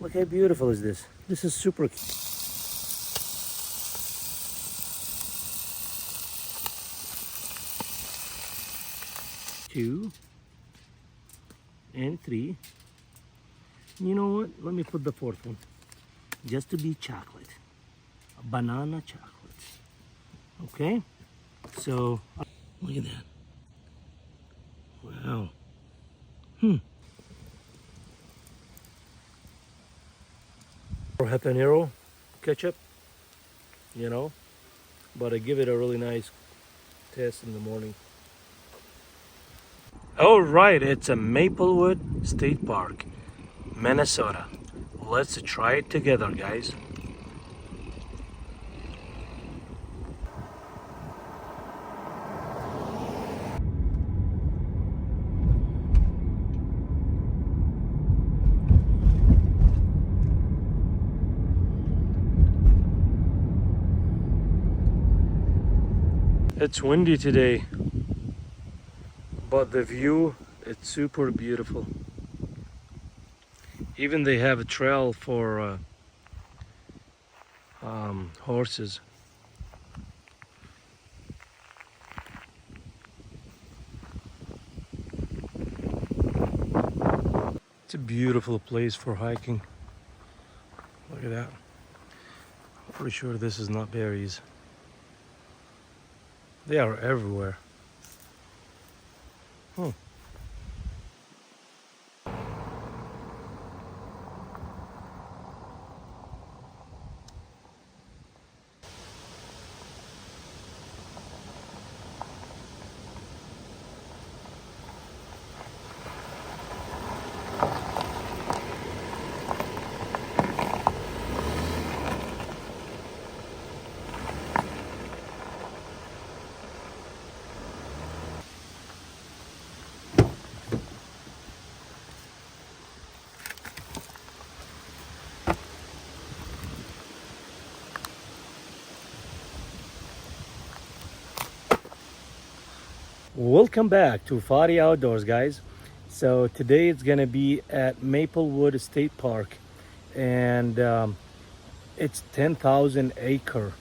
Look how beautiful is this. This is super cute. 2 and 3. You know what? Let me put the 4th one. Just to be chocolate. A banana chocolate. Okay? So, look at that. Wow. Or habanero ketchup, you know, but I give it a really nice taste in the morning. All right, it's a Maplewood State Park, Minnesota. Let's try it together, guys. It's windy today, but the view, it's super beautiful. Even they have a trail for horses. It's a beautiful place for hiking. Look at that. I'm pretty sure this is not berries. They are everywhere. Welcome back to Fari Outdoors, guys. So today it's gonna be at Maplewood State Park, and it's 10,000 acre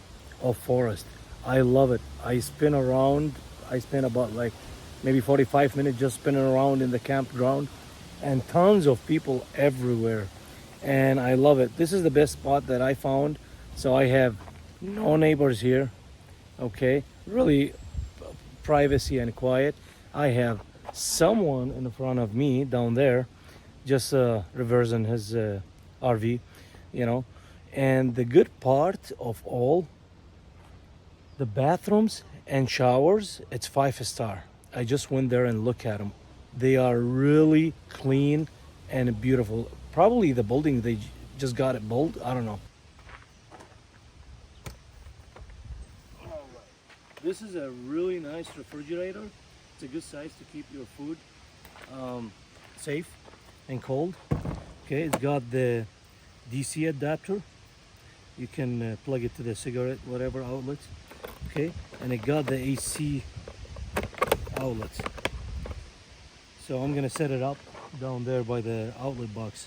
of forest. I love it. I spin around. I spent about like maybe 45 minutes just spinning around in the campground, and tons of people everywhere, and I love it. This is the best spot that I found. So I have no neighbors here. Okay, really privacy and quiet. I have someone in front of me down there, just reversing his RV, you know. And the good part of all, the bathrooms and showers, it's 5 star. I just went there and look at them. They are really clean and beautiful. Probably the building they just got it built. I don't know. This is a really nice refrigerator. It's a good size to keep your food safe and cold. Okay, it's got the DC adapter. You can plug it to the cigarette, whatever outlet. Okay, and it got the AC outlets. So I'm gonna set it up down there by the outlet box.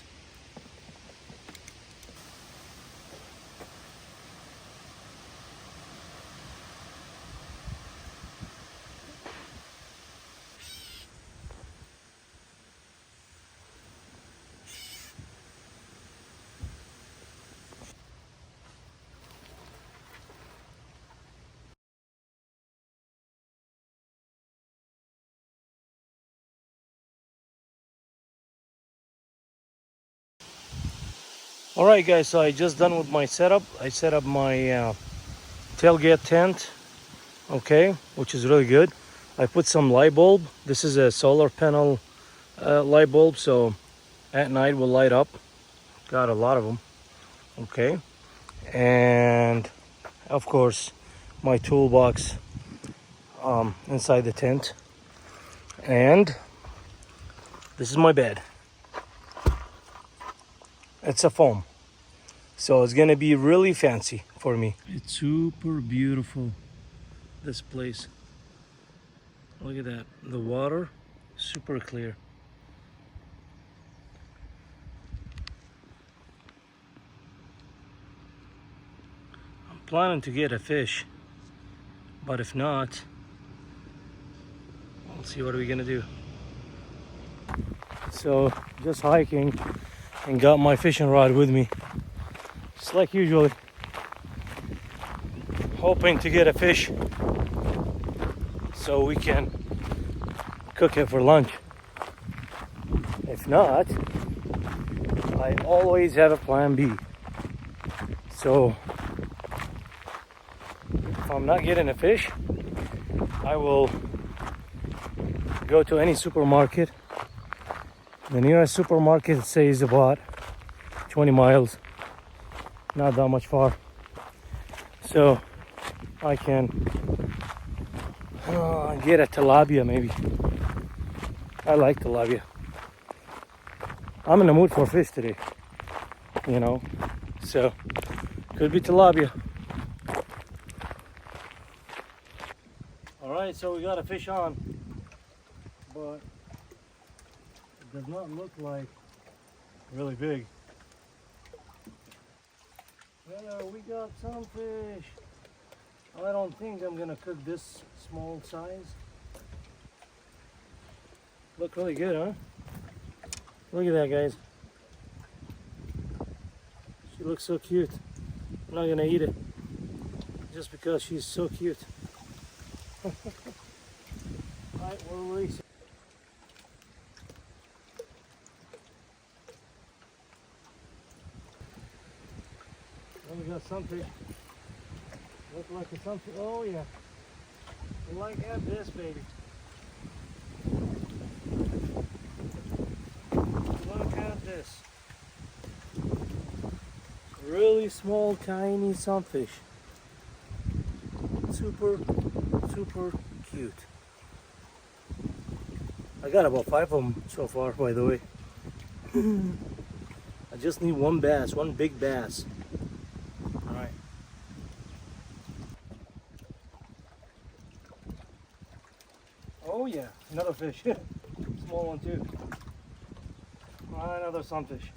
All right, guys, so I just done with my setup. I set up my tailgate tent, okay, which is really good. I put some light bulb. This is a solar panel light bulb, so at night will light up. Got a lot of them, okay. And of course, my toolbox inside the tent. And this is my bed. It's a foam, so it's gonna be really fancy for me. It's super beautiful, this place. Look at that, the water, super clear. planning to get a fish, but if not, we'll see what we're gonna do. So just hiking and got my fishing rod with me, just like usually, hoping to get a fish so we can cook it for lunch. If not, I always have a plan B. So if I'm not getting a fish, I will go to any supermarket. The nearest supermarket says about 20 miles, not that much far. So I can get a tilapia maybe. I like tilapia. I'm in the mood for fish today, you know, so could be tilapia. All right, so we got a fish on, but it does not look like really big. Yeah, we got some fish. I don't think I'm gonna cook this small size. Look really good, huh? Look at that, guys. She looks so cute. I'm not gonna eat it just because she's so cute. Alright, we're releasing. We got some fish. Look like a sunfish. Oh yeah. Like at this baby. Look at this. Really small, tiny sunfish. Super cute. I got about 5 of them so far, by the way. I just need one bass, one big bass. Alright. Oh yeah, another fish. Small one too. Another sunfish.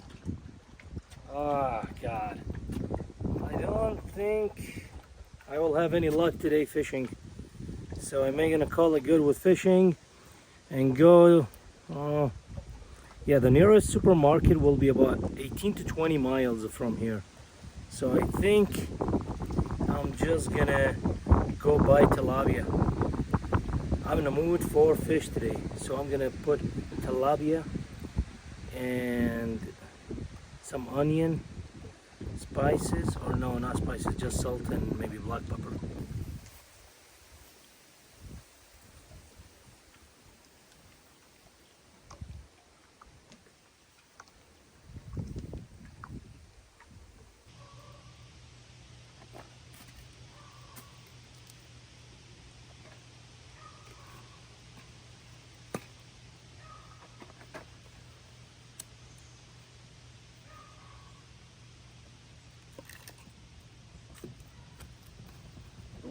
Ah, God. I don't think I will have any luck today fishing. So I'm gonna call it good with fishing and go. Yeah, the nearest supermarket will be about 18 to 20 miles from here. So I think I'm just gonna go buy tilapia. I'm in the mood for fish today, so I'm gonna put tilapia and some onion, spices, or no, not spices, just salt and maybe black pepper.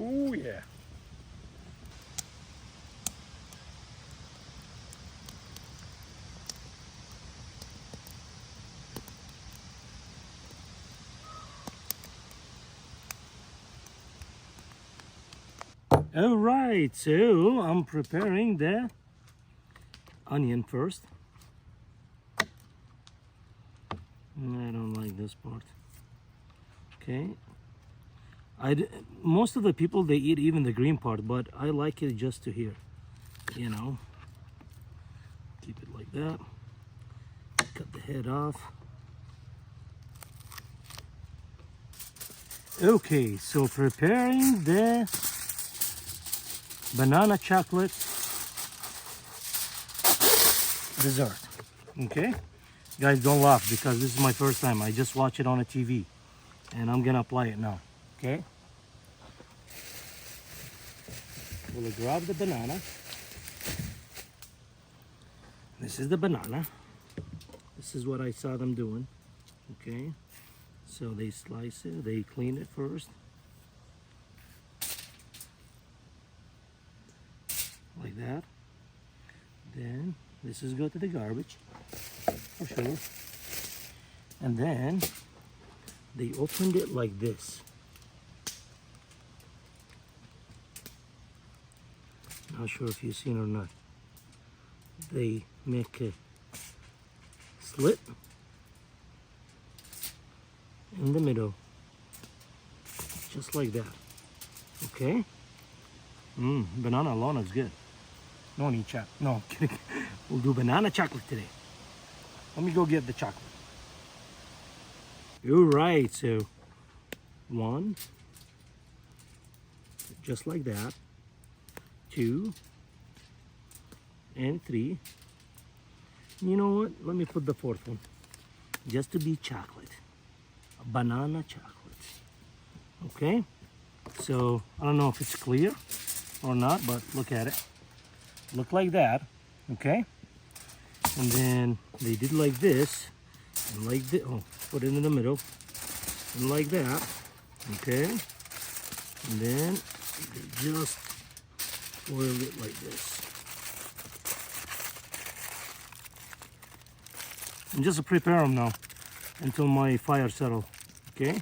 Oh yeah. All right, so I'm preparing the onion first. I don't like this part. Okay. Most of the people, they eat even the green part, but I like it just to here, you know. Keep it like that. Cut the head off. Okay, so preparing the banana chocolate dessert. Okay, guys, don't laugh because this is my first time. I just watched it on a TV and I'm gonna apply it now. Okay, we'll grab the banana. This is the banana. This is what I saw them doing. Okay, so they slice it, they clean it first, like that. Then this is go to the garbage for sure. And then they opened it like this. Not sure if you've seen or not. They make a slit in the middle, just like that. Okay? Banana alone is good. No need chocolate. No, I'm kidding. We'll do banana chocolate today. Let me go get the chocolate. You're right. So 1, just like that. 2 and 3. You know what? Let me put the 4th one, just to be chocolate. A banana chocolate. Okay? So I don't know if it's clear or not, but look at it. Look like that. Okay? And then they did like this, and like this. Oh, put it in the middle, and like that. Okay? And then they just foil it like this. And just to prepare them now until my fire settle. Okay?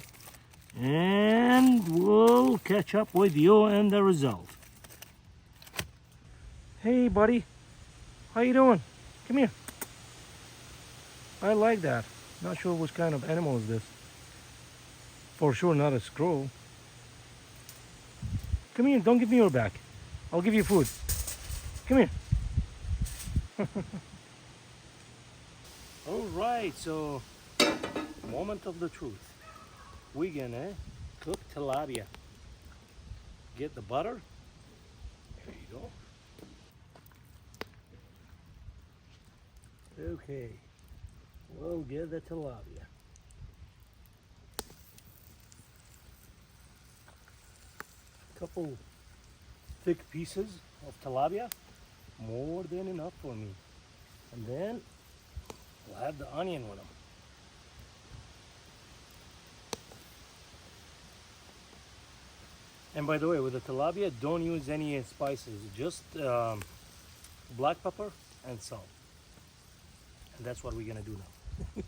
And we'll catch up with you and the result. Hey buddy, how you doing? Come here. I like that. Not sure which kind of animal is this. For sure not a squirrel. Come here, don't give me your back. I'll give you food. Come here. All right, so moment of the truth. We're gonna cook tilapia. Get the butter. There you go. Okay, we'll get the tilapia. Couple thick pieces of tilapia, more than enough for me. And then we'll add the onion with them. And by the way, with the tilapia, don't use any spices, just black pepper and salt. And that's what we're gonna do now.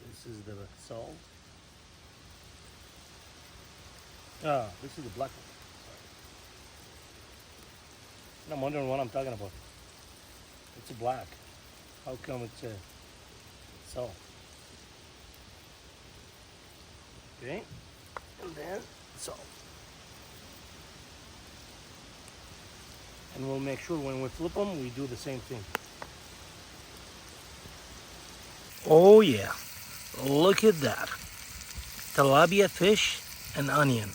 This is the salt. This is the black pepper. Sorry. And I'm wondering what I'm talking about. It's black. How come it's salt? Okay, and then salt. And we'll make sure when we flip them, we do the same thing. Oh yeah, look at that. Tilapia fish and onion.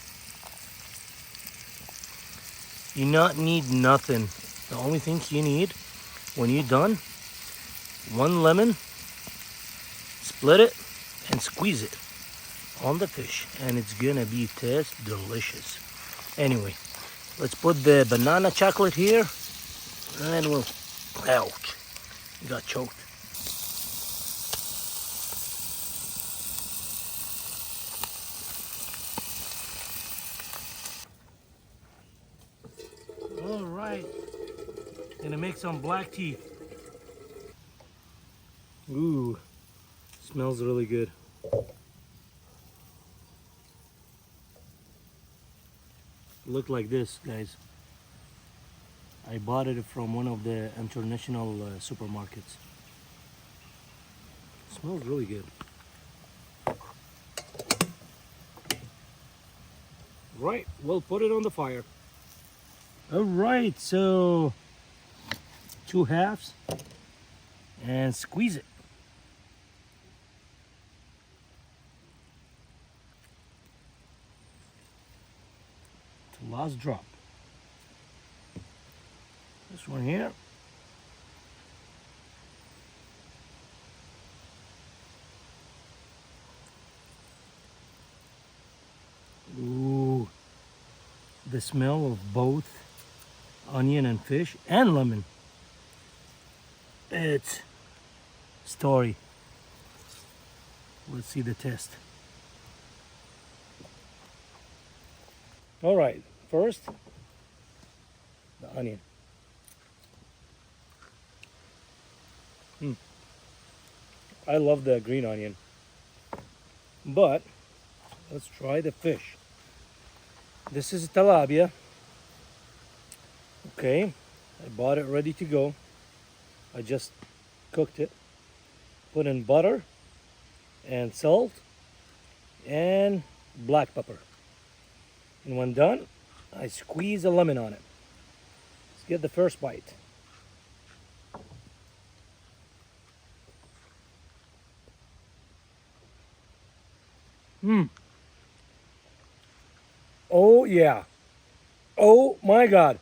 You not need nothing. The only thing you need when you're done, 1 lemon, split it and squeeze it on the fish, and it's gonna be taste delicious. Anyway, let's put the banana chocolate here, and we'll, ouch, got choked. All right, gonna make some black tea. Ooh, smells really good. Look like this, guys. I bought it from one of the international supermarkets. Smells really good. Right, we'll put it on the fire. All right, so 2 halves and squeeze it. To last drop. This one here. Ooh, the smell of both onion and fish and lemon. It's story. Let's see the test. All right, first the onion. I love the green onion, but let's try the fish. This is tilapia. Okay, I bought it ready to go. I just cooked it, put in butter and salt and black pepper. And when done, I squeeze a lemon on it. Let's get the first bite. Mmm. Oh yeah. Oh my God.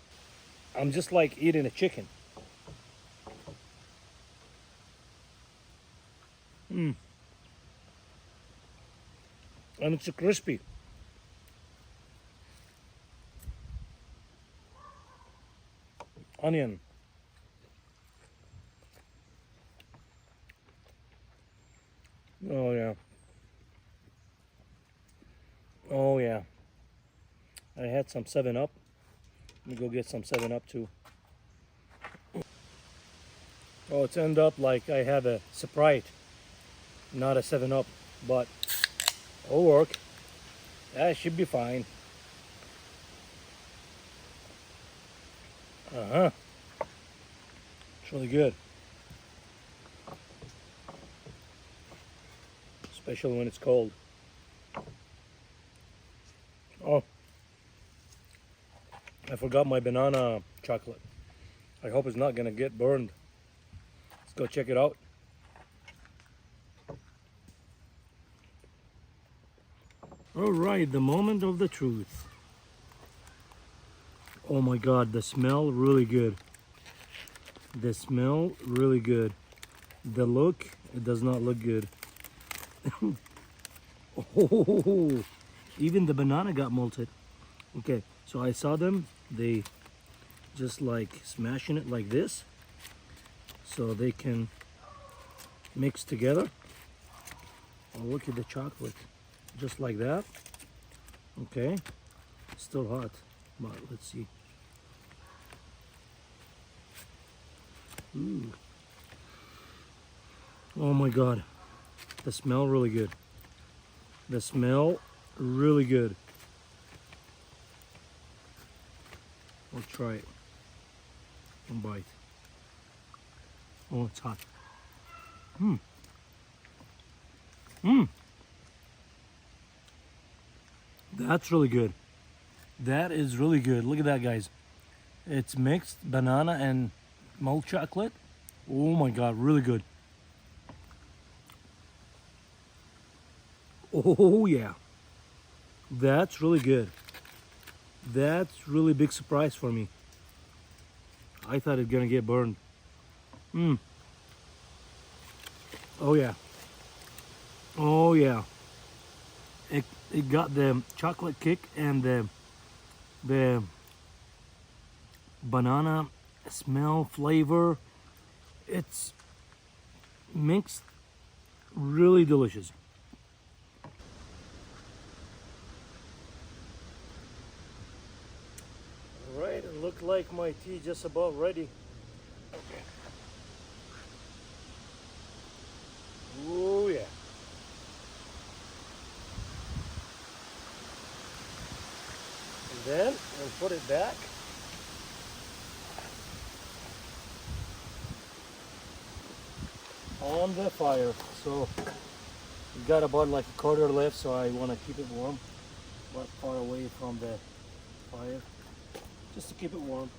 I'm just like eating a chicken. Mmm. And it's crispy. Onion. Oh yeah. Oh yeah. I had some 7 Up. Let me go get some 7 Up too. Oh, it's end up like I have a Sprite, not a 7 Up, but it'll work. That should be fine. Uh-huh. It's really good. Especially when it's cold. Oh, I forgot my banana chocolate. I hope it's not gonna get burned. Let's go check it out. All right, the moment of the truth. Oh my God, the smell really good. The smell really good. The look, it does not look good. Oh, even the banana got molted. Okay, so I saw them. They just like smashing it like this so they can mix together. Oh, look at the chocolate, just like that. Okay, still hot, but let's see. Ooh. Oh my God, the smell really good. The smell really good. We'll try it. One bite. Oh, it's hot. Mmm. Mmm. That's really good. That is really good. Look at that, guys. It's mixed banana and milk chocolate. Oh my God, really good. Oh yeah, that's really good. That's really big surprise for me. I thought it gonna get burned. Mmm. Oh yeah. Oh yeah. It got the chocolate kick and the banana smell flavor. It's mixed, really delicious. All right, it looked like my tea just about ready. Okay. Oh yeah. And then we'll put it back. On the fire. So we got about like a quarter left, so I want to keep it warm, but far away from the fire, just to keep it warm.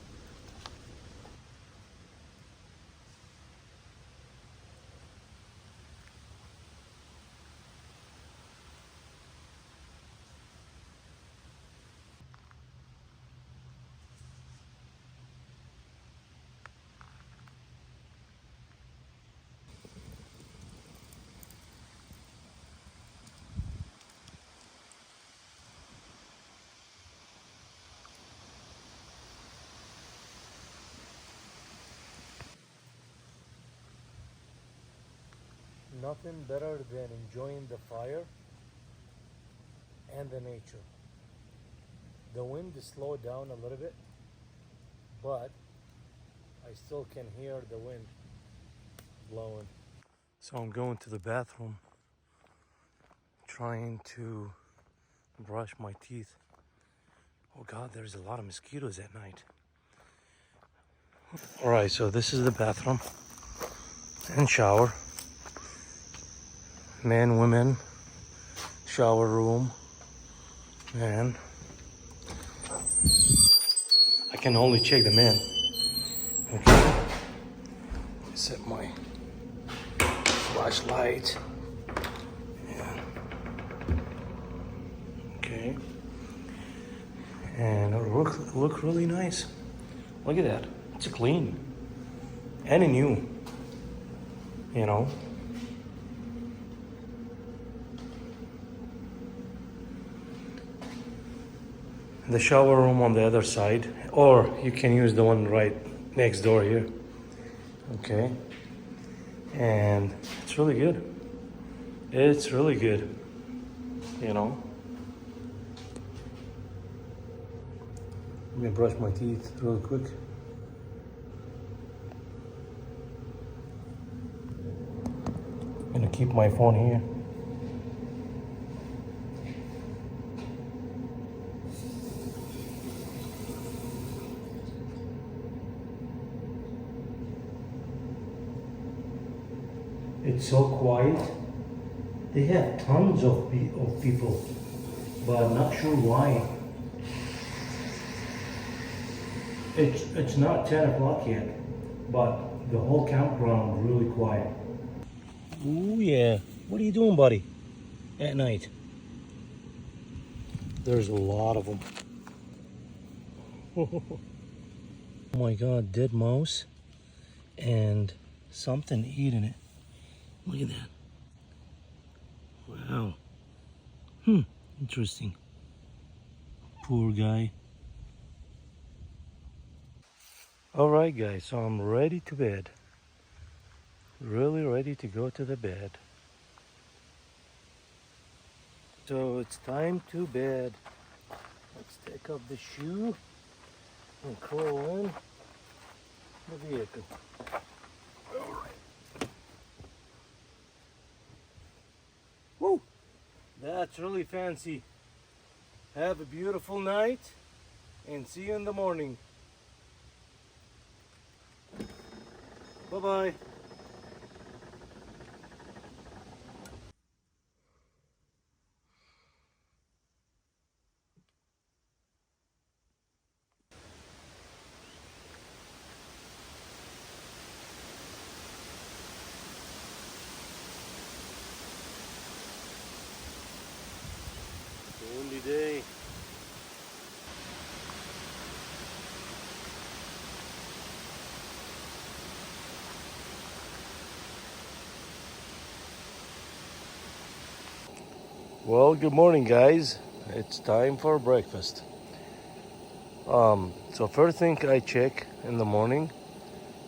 Nothing better than enjoying the fire and the nature. The wind is slowed down a little bit, but I still can hear the wind blowing. So I'm going to the bathroom, trying to brush my teeth. Oh God, there's a lot of mosquitoes at night. All right, so this is the bathroom and shower. Men, women, shower room. And I can only check the men. Okay. Set my flashlight. Yeah. Okay. And it look really nice. Look at that. It's clean and new. You know. The shower room on the other side, or you can use the one right next door here. Okay. And it's really good. It's really good. You know. Let me brush my teeth real quick. I'm gonna keep my phone here. It's so quiet. They have tons of people, but I'm not sure why. It's not 10 o'clock yet, but the whole campground is really quiet. Ooh yeah, what are you doing, buddy? At night. There's a lot of them. Oh my God, dead mouse and something eating it. Look at that. Wow. Interesting. Poor guy. All right, guys, so I'm ready to bed. Really ready to go to the bed. So it's time to bed. Let's take off the shoe and crawl in the vehicle. All right. Woo! That's really fancy. Have a beautiful night and see you in the morning. Bye-bye. Windy day. Well, good morning, guys. It's time for breakfast. So first thing I check in the morning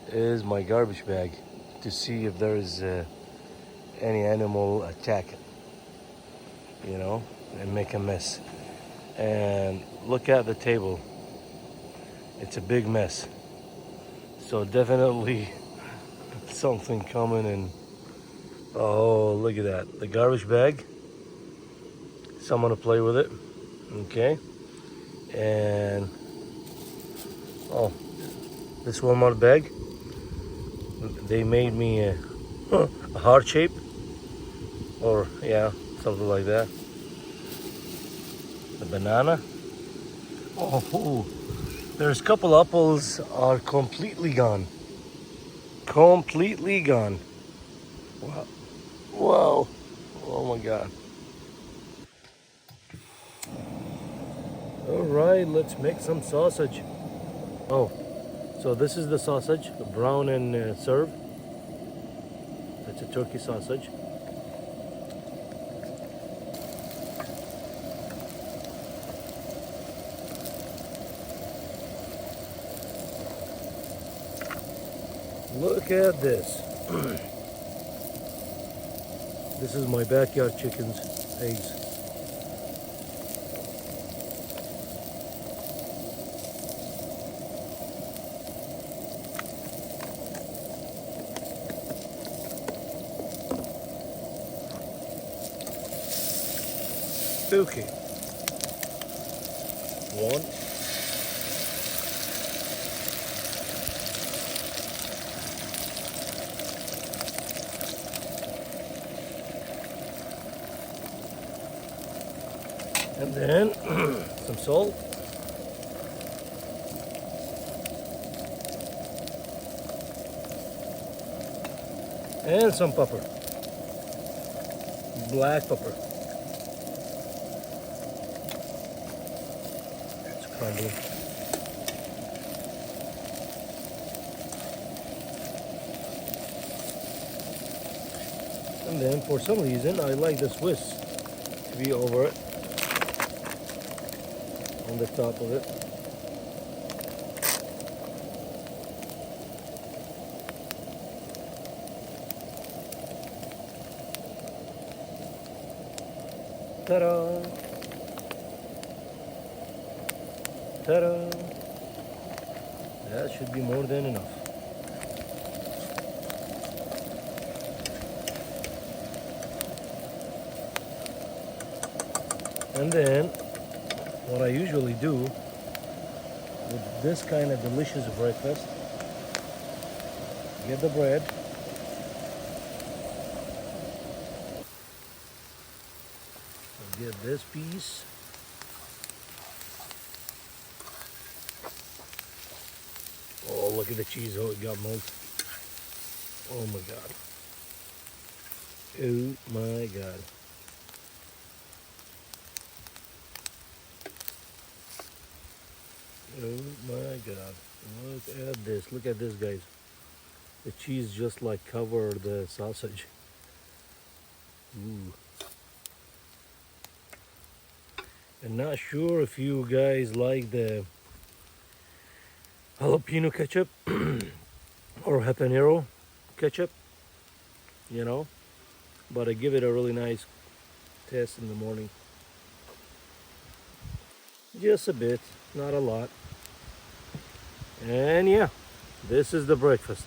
is my garbage bag to see if there is any animal attack it, you know, and make a mess. And look at the table. It's a big mess. So definitely something coming in. Oh, look at that. The garbage bag. Someone to play with it. Okay. And oh, this one more bag. They made me a heart shape. Or yeah, something like that. The banana. Oh, there's a couple apples are completely gone. Completely gone. Wow. Whoa. Oh my God. All right, let's make some sausage. Oh, so this is the sausage, brown and served. That's a turkey sausage. Look at this. This is my backyard chickens' eggs. Okay. one. And then some salt. And some pepper. Black pepper. It's crumbling. And then for some reason I like the Swiss to be over it. On the top of it. Ta-da! Ta-da! That should be more than enough. And then what I usually do with this kind of delicious breakfast, get the bread, get this piece, oh look at the cheese, oh it got melted, oh my god, oh my god. Oh my god, look at this guys, the cheese just like covered the sausage. Ooh. And not sure if you guys like the jalapeno ketchup or habanero ketchup, you know, but I give it a really nice taste in the morning. Just a bit, not a lot. And yeah, this is the breakfast.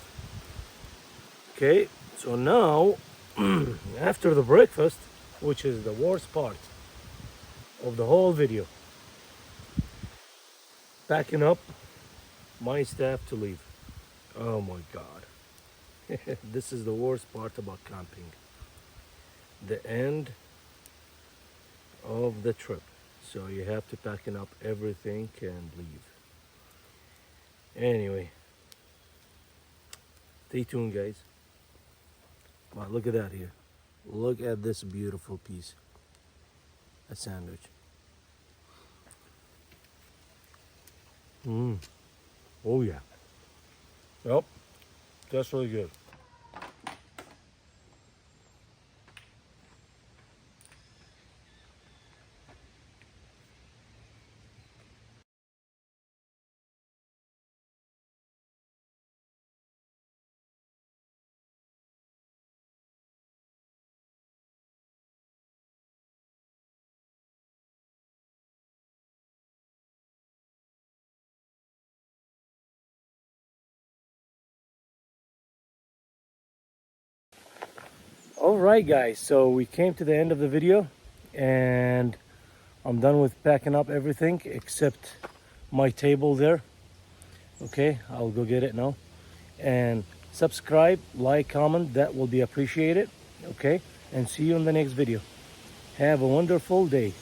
Okay, so now after the breakfast, which is the worst part of the whole video, packing up my staff to leave. Oh my god. This is the worst part about camping. The end of the trip. So you have to packing up everything and leave. Anyway, stay tuned guys. Wow, look at that here. Look at this beautiful piece. A sandwich. Oh yeah. Yep. That's really good. All right guys, so we came to the end of the video and I'm done with packing up everything except my table there. Okay, I'll go get it now. And subscribe, like, comment, that will be appreciated. Okay, and see you in the next video. Have a wonderful day.